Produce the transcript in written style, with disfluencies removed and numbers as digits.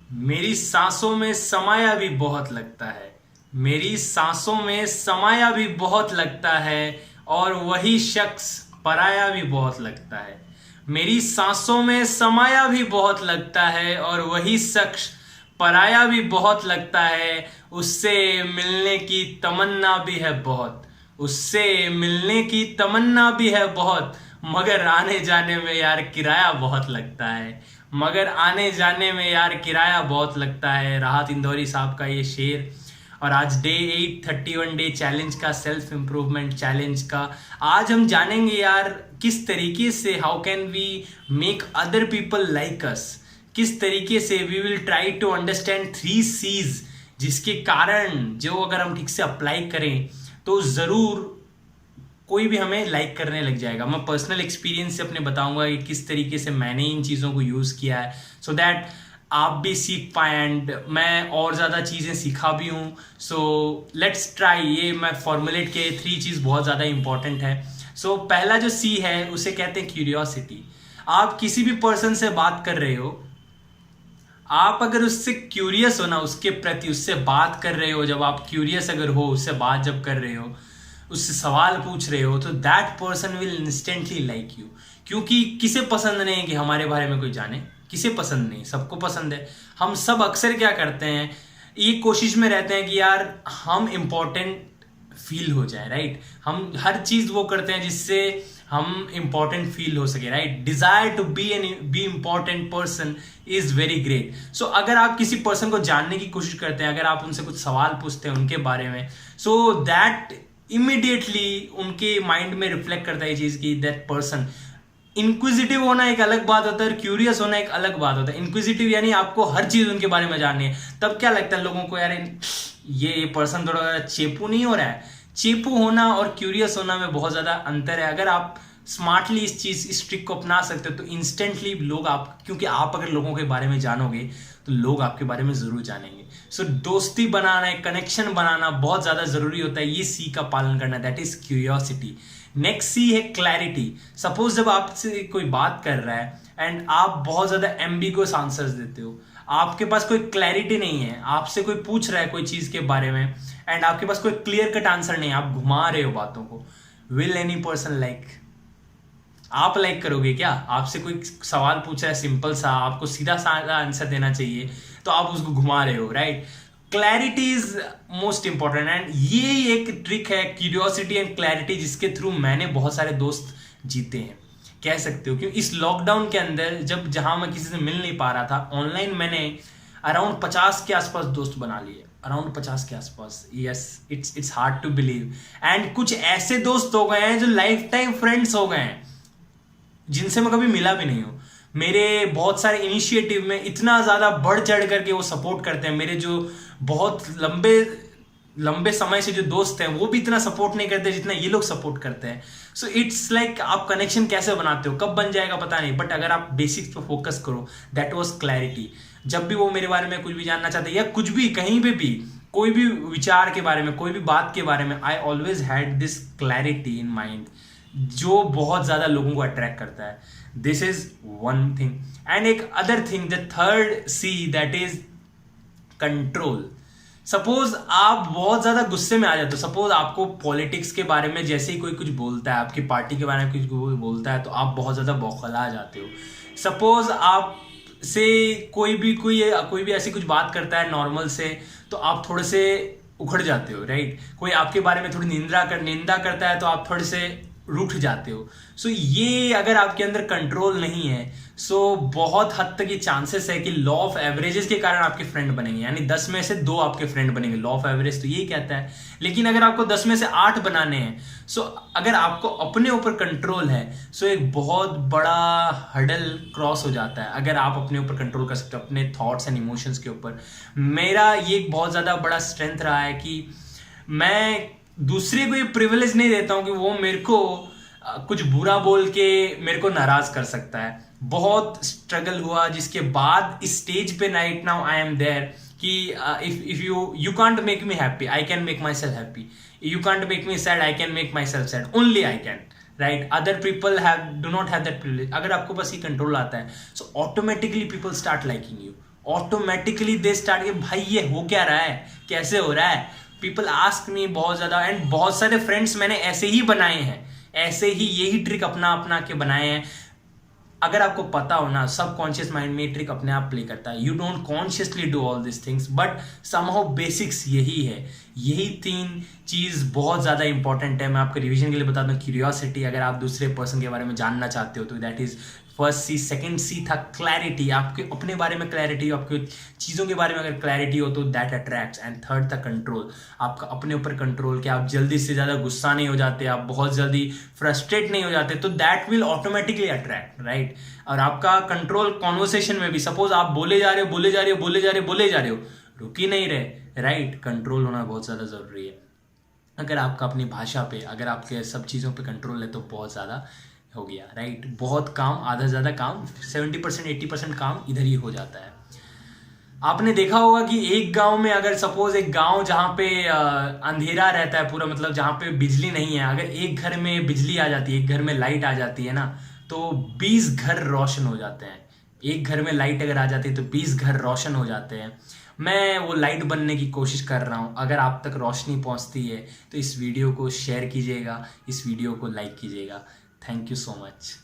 मेरी सांसों में समाया भी बहुत लगता है। मेरी सांसों में समाया भी बहुत लगता है और वही शख्स पराया भी बहुत लगता है। मेरी सांसों में समाया भी बहुत लगता है और वही शख्स पराया भी बहुत लगता है। उससे मिलने की तमन्ना भी है बहुत। उससे मिलने की तमन्ना भी है बहुत, मगर आने जाने में यार किराया बहुत लगता है। मगर आने जाने में यार किराया बहुत लगता है। राहत इंदौरी साहब का ये शेर। और आज डे 831 डे चैलेंज का, सेल्फ इम्प्रूवमेंट चैलेंज का, आज हम जानेंगे यार किस तरीके से how can we make other people like us. किस तरीके से we will try to understand 3 C's, जिसके कारण जो अगर हम ठीक से अप्लाई करें तो ज़रूर कोई भी हमें लाइक करने लग जाएगा। मैं पर्सनल एक्सपीरियंस से अपने बताऊंगा कि किस तरीके से मैंने इन चीज़ों को यूज़ किया है, सो दैट आप भी सीख पाए एंड मैं और ज़्यादा चीज़ें सीखा भी हूँ। So let's try. ये मैं फॉर्मुलेट के 3 चीज़ बहुत ज़्यादा इंपॉर्टेंट है। सो पहला जो सी है उसे कहते हैं क्यूरियोसिटी। आप किसी भी पर्सन से बात कर रहे हो, आप अगर उससे क्यूरियस हो ना, उसके प्रति उससे बात कर रहे हो, जब आप क्यूरियस अगर हो, उससे बात जब कर रहे हो, उससे सवाल पूछ रहे हो, तो that person will instantly like you. क्योंकि किसे पसंद नहीं है कि हमारे बारे में कोई जाने? किसे पसंद नहीं? सबको पसंद है। हम सब अक्सर क्या करते हैं, ये कोशिश में रहते हैं कि यार हम इम्पोर्टेंट फील हो जाए, राइट। हम हर चीज वो करते हैं जिससे हम इंपॉर्टेंट फील हो सके, right. Desire to be important person is very great. So अगर आप किसी पर्सन को जानने की कोशिश करते हैं, अगर आप उनसे कुछ सवाल पूछते हैं उनके बारे में, सो दैट इमिडिएटली उनके माइंड में रिफ्लेक्ट करता है ये चीज की दैट पर्सन। इंक्विजिटिव होना एक अलग बात होता है, क्यूरियस होना एक अलग बात होता है। इंक्विजिटिव यानी आपको हर चीज उनके बारे में जाननी है। तब क्या लगता है लोगों को, यार ये पर्सन थोड़ा चेपू नहीं हो रहा है। चेपू होना और क्यूरियस होना में बहुत ज्यादा अंतर है। अगर आप स्मार्टली इस ट्रिक को अपना सकते हो तो इंस्टेंटली लोग आप, क्योंकि आप अगर लोगों के बारे में जानोगे तो लोग आपके बारे में जरूर जानेंगे। सो दोस्ती बनाना, एक कनेक्शन बनाना बहुत ज्यादा जरूरी होता है। ये सी का पालन करना, दैट इज क्यूरियोसिटी। नेक्स्ट सी है क्लैरिटी। सपोज जब आपसे कोई बात कर रहा है एंड आप बहुत ज्यादा एम्बिगुअस आंसर्स देते हो, आपके पास कोई क्लैरिटी नहीं है, आपसे कोई पूछ रहा है कोई चीज के बारे में एंड आपके पास कोई क्लियर कट आंसर नहीं है, आप घुमा रहे हो बातों को, विल एनी पर्सन लाइक? आप लाइक करोगे क्या? आपसे कोई सवाल पूछा है सिंपल सा, आपको सीधा साधा आंसर देना चाहिए, तो आप उसको घुमा रहे हो, right. Clarity is most important and ये एक ट्रिक है, क्यूरियोसिटी एंड क्लैरिटी, जिसके थ्रू मैंने बहुत सारे दोस्त जीते हैं, कह सकते हो। क्योंकि इस लॉकडाउन के अंदर जब जहां मैं किसी से मिल नहीं पा रहा था, ऑनलाइन मैंने अराउंड 50 के आसपास दोस्त बना लिए। अराउंड 50 के आसपास, yes, it's hard to believe. And कुछ ऐसे दोस्त हो गए हैं जो लाइफ टाइम फ्रेंड्स हो गए हैं, जिनसे मैं कभी मिला भी नहीं हूं। मेरे बहुत सारे इनिशिएटिव में इतना ज्यादा बढ़ चढ़ करके वो सपोर्ट करते हैं। मेरे जो बहुत लंबे लंबे समय से जो दोस्त हैं वो भी इतना सपोर्ट नहीं करते जितना ये लोग सपोर्ट करते हैं। सो इट्स लाइक आप कनेक्शन कैसे बनाते हो, कब बन जाएगा पता नहीं, बट अगर आप बेसिक्स पे फोकस करो, दैट वाज क्लैरिटी। जब भी वो मेरे बारे में कुछ भी जानना चाहते या कुछ भी कहीं पे भी कोई भी विचार के बारे में, कोई भी बात के बारे में, I always had this clarity in mind, जो बहुत ज्यादा लोगों को अट्रैक्ट करता है। This is one thing. And एक other thing, the third C, that is control. Suppose आप बहुत ज्यादा गुस्से में आ जाते हो, सपोज आपको पॉलिटिक्स के बारे में जैसे ही कोई कुछ बोलता है, आपकी पार्टी के बारे में कुछ बोलता है, तो आप बहुत ज्यादा बौखला जाते हो। सपोज आप से कोई भी ऐसी कुछ बात करता है नॉर्मल से, तो आप थोड़े से उखड़ जाते हो, राइट। कोई आपके बारे में थोड़ी निंदा करता है तो आप थोड़े से रूठ जाते हो। सो ये अगर आपके अंदर कंट्रोल नहीं है, सो बहुत हद तक ये चांसेस है कि लॉ ऑफ एवरेजेस के कारण आपके फ्रेंड बनेंगे, यानी 10 में से 2 आपके फ्रेंड बनेंगे। लॉ ऑफ एवरेज तो यही कहता है। लेकिन अगर आपको 10 में से 8 बनाने हैं, सो अगर आपको अपने ऊपर कंट्रोल है, सो एक बहुत बड़ा हर्डल क्रॉस हो जाता है अगर आप अपने ऊपर कंट्रोल कर सकते हो, अपने थॉट्स एंड इमोशंस के ऊपर। मेरा ये एक बहुत ज्यादा बड़ा स्ट्रेंथ रहा है कि मैं दूसरे को ये प्रिविलेज नहीं देता हूं कि वो मेरे को कुछ बुरा बोल के मेरे को नाराज कर सकता है। बहुत स्ट्रगल हुआ, जिसके बाद इस स्टेज पे right now I am there कि if you can't make me happy, I can make myself happy. You can't make me sad, I can make myself sad, only I can, right. Other people do not have that privilege. अगर आपको बस ये कंट्रोल आता है, so automatically people start liking you, automatically they start के भाई ये हो क्या रहा है, कैसे हो रहा है। पीपल आस्क मी बहुत ज्यादा, एंड बहुत सारे फ्रेंड्स मैंने ऐसे ही बनाए हैं, ऐसे ही यही ट्रिक अपना अपना के बनाए हैं। अगर आपको पता हो ना, सबकॉन्शियस माइंड में ट्रिक अपने आप प्ले करता है। You don't consciously do all this things, but somehow basics यही है। यही 3 चीज बहुत ज्यादा इंपॉर्टेंट है। मैं आपको रिवीजन के लिए बता दूं, क्यूरियोसिटी, अगर आप दूसरे पर्सन के बारे में जानना चाहते हो तो that is first C. Second C था क्लैरिटी, आपके अपने बारे में क्लैरिटी, आपके चीज़ों के बारे में अगर क्लैरिटी हो तो दैट अट्रैक्ट्स। एंड थर्ड था कंट्रोल, आपका अपने ऊपर कंट्रोल, कि आप जल्दी से ज़्यादा गुस्सा नहीं हो जाते, आप बहुत जल्दी फ्रस्ट्रेट नहीं हो जाते, तो that will automatically attract, right. और आपका कंट्रोल कॉन्वर्सेशन में भी, सपोज आप बोले जा रहे हो बोले जा रहे हो बोले जा रहे हो बोले जा रहे हो, रुक ही नहीं रहे, राइट। कंट्रोल होना बहुत ज़्यादा ज़रूरी है। अगर आपका अपनी भाषा पे, अगर आपके सब चीज़ों पे कंट्रोल है तो बहुत ज़्यादा हो गया, राइट। बहुत काम, आधा से ज़्यादा काम, 70% 80% काम इधर ही हो जाता है। आपने देखा होगा कि एक गांव में, अगर सपोज एक गांव जहाँ पे अंधेरा रहता है पूरा, मतलब जहाँ पे बिजली नहीं है, अगर एक घर में बिजली आ जाती है, एक घर में लाइट आ जाती है ना, तो 20 घर रोशन हो जाते हैं। एक घर में लाइट अगर आ जाती है तो 20 घर रोशन हो जाते हैं। मैं वो लाइट बनने की कोशिश कर रहा हूँ। अगर आप तक रोशनी पहुँचती है तो इस वीडियो को शेयर कीजिएगा, इस वीडियो को लाइक कीजिएगा। Thank you so much.